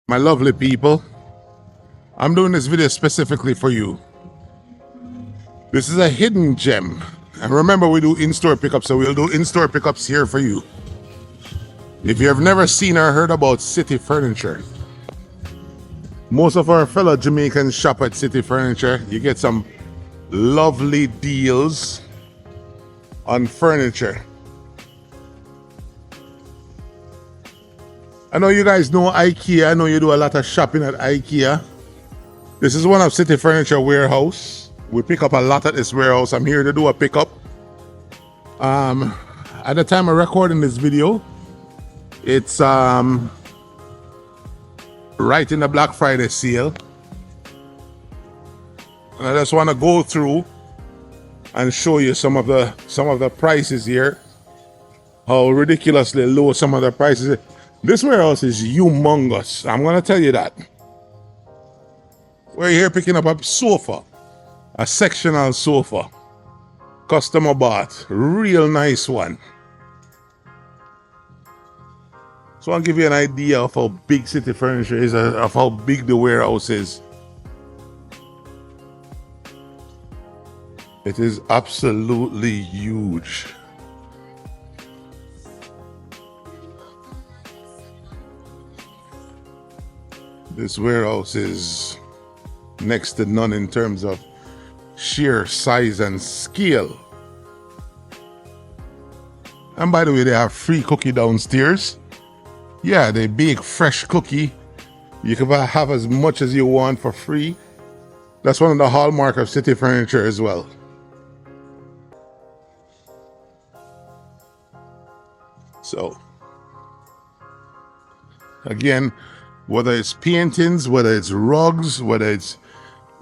My lovely people, I'm doing this video specifically for you. This is a hidden gem. And remember, we do in-store pickups, so we'll do in-store pickups here for you. If you have never seen or heard about City Furniture, most of our fellow Jamaicans shop at City Furniture. You get some lovely deals on furniture. I know you guys know IKEA. I know you do a lot of shopping at IKEA. This is one of City Furniture warehouse. We pick up a lot at this warehouse. I'm here to do a pickup. At the time of recording this video, it's right in the Black Friday sale. And I just want to go through and show you some of the prices here. How ridiculously low some of the prices are. This warehouse is humongous. I'm gonna tell you that. We're here picking up a sofa, a sectional sofa, customer bought, real nice one. So I'll give you an idea of how big City Furniture is, of how big the warehouse is. It is absolutely huge. This warehouse is next to none in terms of sheer size and scale. And by the way, they have free cookie downstairs. Yeah, they bake fresh cookie. You can have as much as you want for free. That's one of the hallmark of City Furniture as well. So, again, whether it's paintings, whether it's rugs, whether it's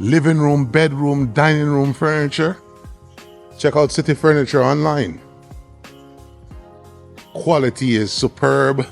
living room, bedroom, dining room furniture, check out City Furniture online. Quality is superb.